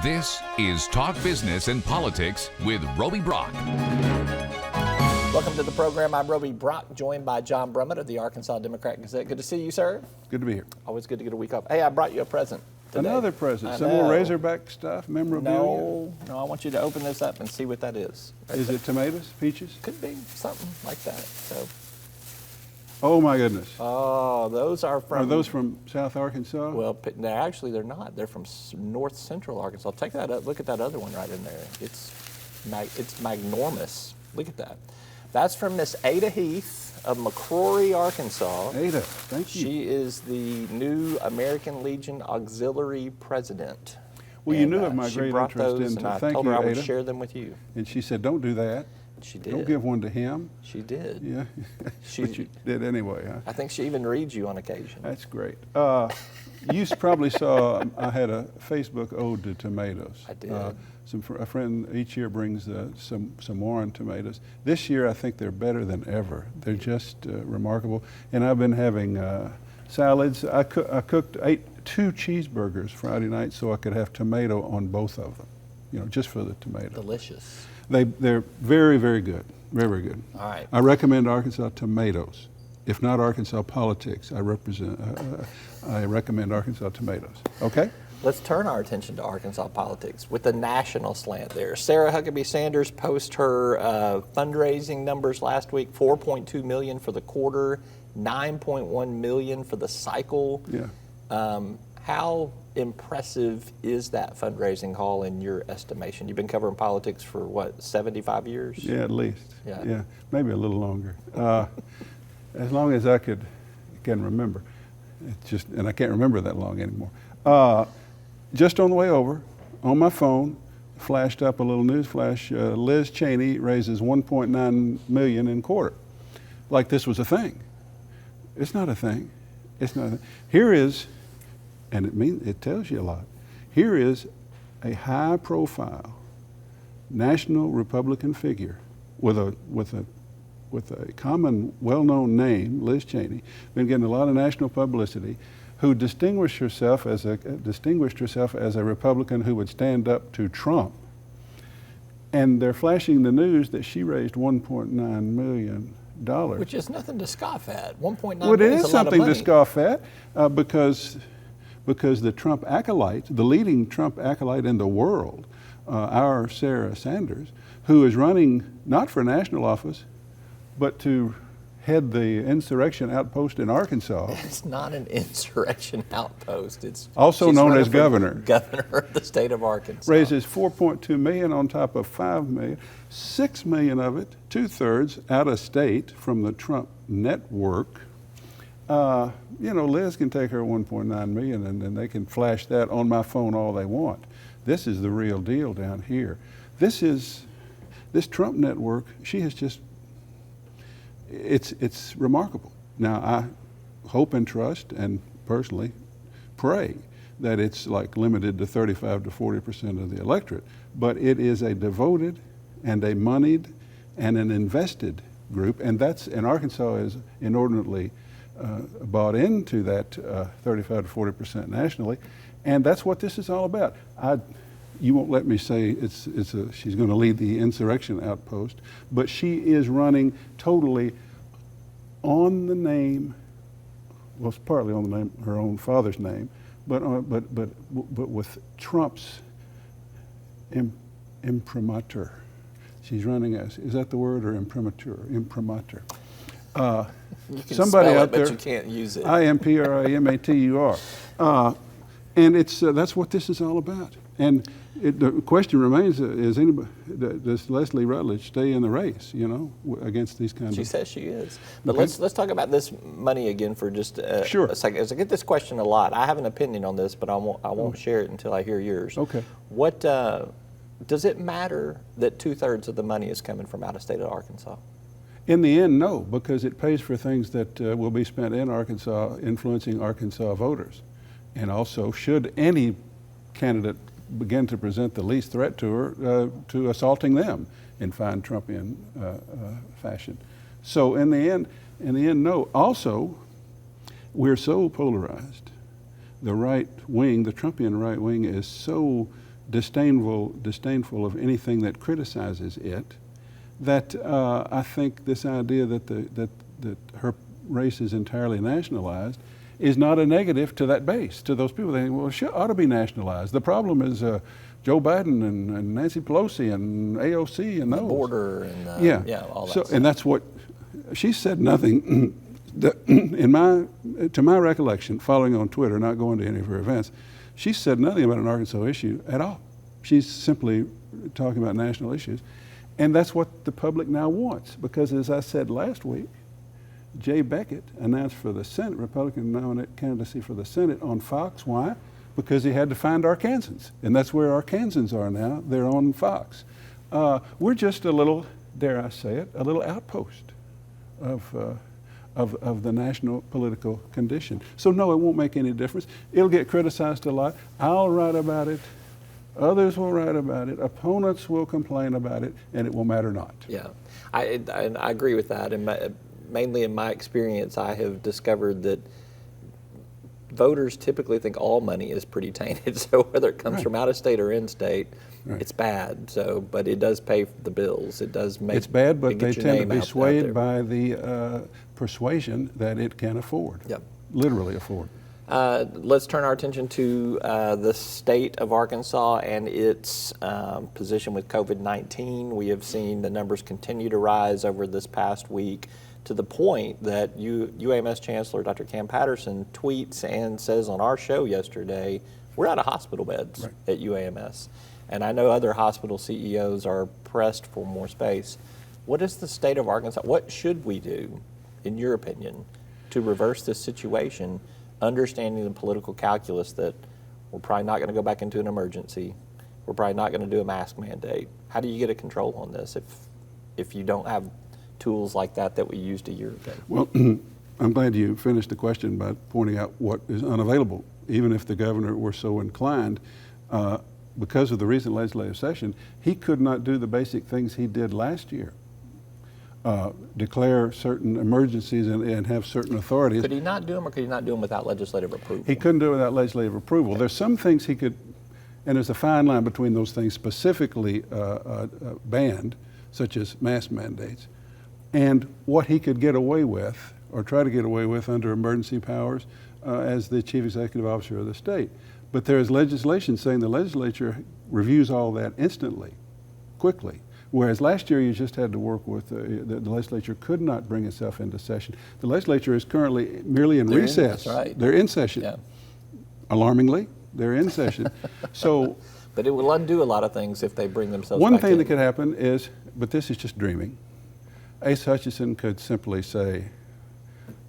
This is Talk Business and Politics with Roby Brock. Welcome to the program. I'm Roby Brock, joined by John Brummett of the Arkansas Democrat-Gazette. Good to see you, sir. Good to be here. Always good to get a week off. Hey, I brought you a present today. Another present. Some more Razorback stuff, memorabilia? No, I want you to open this up and see what that is. Is it tomatoes, peaches? Could be something like that. So. Oh my goodness. Oh, those are from... Are those from South Arkansas? Well, actually they're not. They're from north central Arkansas. Take that up. Look at that other one right in there. It's magnormous. Look at that. That's from Miss Ada Heath of McCrory, Arkansas. Ada, thank you. She is the new American Legion Auxiliary President. Well, you knew of my great interest in. And I thank told you, her I would Ada. share them with you. And she said, "Don't do that. She did. Don't give one to him." She did. Yeah, but you did anyway, huh? I think she even reads you on occasion. That's great. You probably saw I had a Facebook ode to tomatoes. I did. A friend each year brings some Warren tomatoes. This year I think they're better than ever. They're just remarkable. And I've been having salads. I ate 2 cheeseburgers Friday night so I could have tomato on both of them. You know, just for the tomato. Delicious. They're very, very good. Very, very good. All right. I recommend Arkansas tomatoes. If not Arkansas politics, I recommend Arkansas tomatoes. Okay? Let's turn our attention to Arkansas politics with the national slant there. Sarah Huckabee Sanders posted her fundraising numbers last week, $4.2 million for the quarter, $9.1 million for the cycle. Yeah. How impressive is that fundraising haul in your estimation? You've been covering politics for what, 75 years? Yeah, at least. Yeah. Maybe a little longer. As long as I can remember. And I can't remember that long anymore. Just on the way over, on my phone, flashed up a little news flash. Liz Cheney raises $1.9 million in quarter. Like this was a thing. It's not a thing. It's not a thing. Here is, and it tells you a lot. Here is a high-profile national Republican figure with a common, well-known name, Liz Cheney, been getting a lot of national publicity, who distinguished herself as a Republican who would stand up to Trump. And they're flashing the news that she raised $1.9 million. Which is nothing to scoff at. $1.9 well, it million is something to scoff at because the Trump acolyte, the leading Trump acolyte in the world, our Sarah Sanders, who is running not for national office, but to head the insurrection outpost in Arkansas. It's not an insurrection outpost. It's also known as governor. Governor of the state of Arkansas. Raises $4.2 million on top of $5 million. $6 million of it, 2/3 out of state from the Trump network. Liz can take her $1.9 million and then they can flash that on my phone all they want. This is the real deal down here. This Trump network, she has just, it's remarkable. Now, I hope and trust and personally pray that it's like limited to 35 to 40% of the electorate, but it is a devoted and a moneyed and an invested group, and Arkansas is inordinately bought into that 35 to 40% nationally, and that's what this is all about. You won't let me say she's going to lead the insurrection outpost, but she is running totally on the name. Well, it's partly on the name, her own father's name, but with Trump's imprimatur. She's running as, is that the word, or imprimatur? Imprimatur. You can somebody spell out it, there, but you can't use it. IMPRIMATUR. And that's what this is all about. And the question remains: does Leslie Rutledge stay in the race? Against these kinds of. She says she is. But Okay. let's talk about this money again for just Sure. a second. As I get this question a lot, I have an opinion on this, but I won't share it until I hear yours. Okay. What does it matter that 2/3 of the money is coming from out of state of Arkansas? In the end, no, because it pays for things that will be spent in Arkansas, influencing Arkansas voters. And also, should any candidate begin to present the least threat to her, to assaulting them in fine Trumpian fashion. So in the end, no. Also, we're so polarized. The right wing, the Trumpian right wing, is so disdainful of anything that criticizes it, that I think this idea that her race is entirely nationalized is not a negative to that base, to those people. They think, well, it ought to be nationalized. The problem is Joe Biden and Nancy Pelosi and AOC and the those. border and all that stuff. And that's what, she said nothing, to my recollection, following on Twitter, not going to any of her events, she said nothing about an Arkansas issue at all. She's simply talking about national issues. And that's what the public now wants, because as I said last week, Jay Beckett announced for the Senate, Republican nominate candidacy for the Senate on Fox. Why? Because he had to find Arkansans, and that's where Arkansans are now. They're on Fox. We're just a little, dare I say it, a little outpost of the national political condition. So no, it won't make any difference. It'll get criticized a lot. I'll write about it. Others will write about it. Opponents will complain about it, and it will matter not. Yeah, I agree with that. And mainly in my experience, I have discovered that voters typically think all money is pretty tainted. So whether it comes from out of state or in state, it's bad. So, but it does pay the bills. It does make. It's bad, but they tend to be swayed by the persuasion that it can afford. Yep. Literally afford. Let's turn our attention to the state of Arkansas and its position with COVID-19. We have seen the numbers continue to rise over this past week, to the point that UAMS Chancellor Dr. Cam Patterson tweets and says on our show yesterday, we're out of hospital beds at UAMS. And I know other hospital CEOs are pressed for more space. What is the state of Arkansas? What should we do, in your opinion, to reverse this situation, understanding the political calculus that we're probably not going to go back into an emergency, we're probably not going to do a mask mandate? How do you get a control on this if you don't have tools like that we used a year ago? Well, I'm glad you finished the question by pointing out what is unavailable. Even if the governor were so inclined, because of the recent legislative session, he could not do the basic things he did last year. Declare certain emergencies and have certain authorities. Could he not do them, or could he not do them without legislative approval? He couldn't do it without legislative approval. There's some things he could, and there's a fine line between those things specifically banned, such as mask mandates, and what he could get away with, or try to get away with under emergency powers as the chief executive officer of the state. But there is legislation saying the legislature reviews all that instantly, quickly. Whereas last year you just had to work with, the legislature could not bring itself into session. The legislature is currently merely in recess. They're in session. Yeah. Alarmingly, they're in session. So, but it will undo a lot of things if they bring themselves one back thing in. that could happen is, but this is just dreaming, Asa Hutchinson could simply say,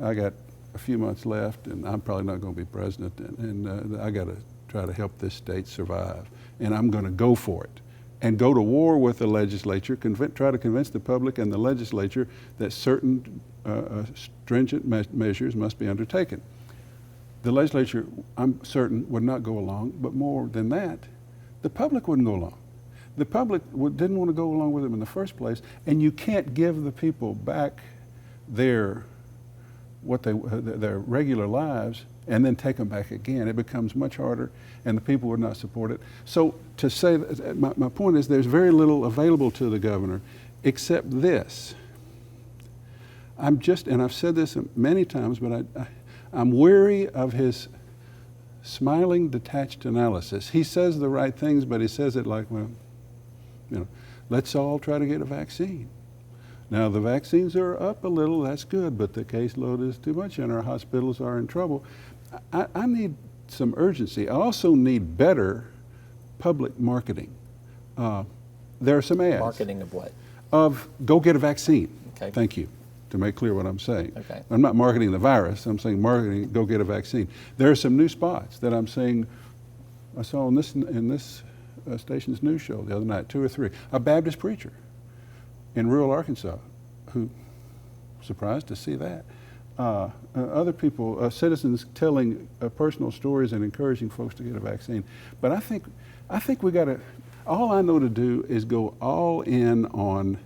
I got a few months left and I'm probably not going to be president, and I got to try to help this state survive, and I'm going to go for it. And go to war with the legislature, try to convince the public and the legislature that certain stringent measures must be undertaken. The legislature, I'm certain, would not go along, but more than that, the public wouldn't go along. The public didn't want to go along with them in the first place, and you can't give the people back their regular lives and then take them back again. It becomes much harder, and the people would not support it. So to say, my point is there's very little available to the governor except this. And I've said this many times, but I'm weary of his smiling, detached analysis. He says the right things, but he says it like, well, let's all try to get a vaccine. Now, the vaccines are up a little, that's good, but the caseload is too much and our hospitals are in trouble. I need some urgency. I also need better public marketing. There are some ads. Marketing of what? Of go get a vaccine. Okay. Thank you, to make clear what I'm saying. Okay. I'm not marketing the virus, I'm saying marketing go get a vaccine. There are some new spots that I'm saying, I saw in this station's news show the other night, 2 or 3, a Baptist preacher in rural Arkansas, who, surprised to see that. Other people, citizens telling personal stories and encouraging folks to get a vaccine. But I think we got to, all I know to do is go all in on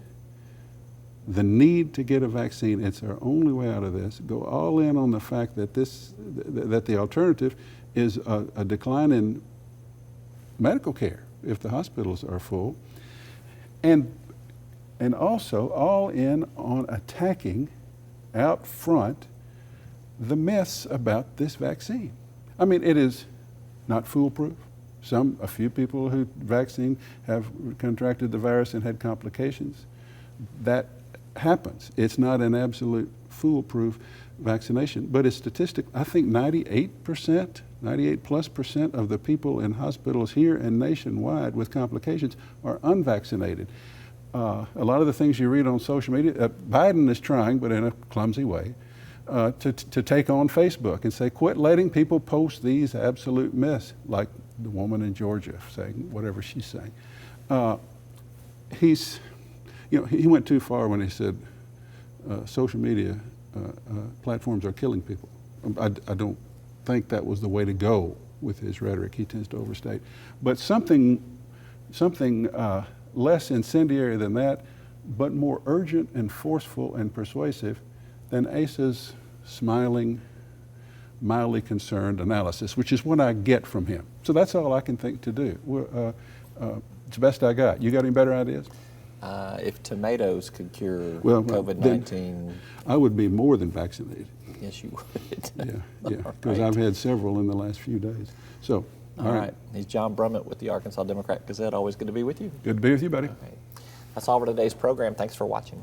the need to get a vaccine. It's our only way out of this. Go all in on the fact that that the alternative is a decline in medical care. if the hospitals are full. And also all in on attacking out front the myths about this vaccine. I mean, it is not foolproof. A few people who vaccine have contracted the virus and had complications. That happens. It's not an absolute foolproof vaccination, but it's statistic. I think 98% of the people in hospitals here and nationwide with complications are unvaccinated. A lot of the things you read on social media, Biden is trying, but in a clumsy way, to take on Facebook and say, quit letting people post these absolute myths, like the woman in Georgia saying whatever she's saying. He went too far when he said social media platforms are killing people. I don't think that was the way to go with his rhetoric. He tends to overstate. But something less incendiary than that, but more urgent and forceful and persuasive than Asa's smiling, mildly concerned analysis, which is what I get from him. So that's all I can think to do. It's the best I got. You got any better ideas? If tomatoes could cure Well, COVID-19. I would be more than vaccinated. Yes, you would. Yeah, because Right. I've had several in the last few days. So, All right. He's John Brummett with the Arkansas Democrat Gazette. Always good to be with you. Good to be with you, buddy. Okay. That's all for today's program. Thanks for watching.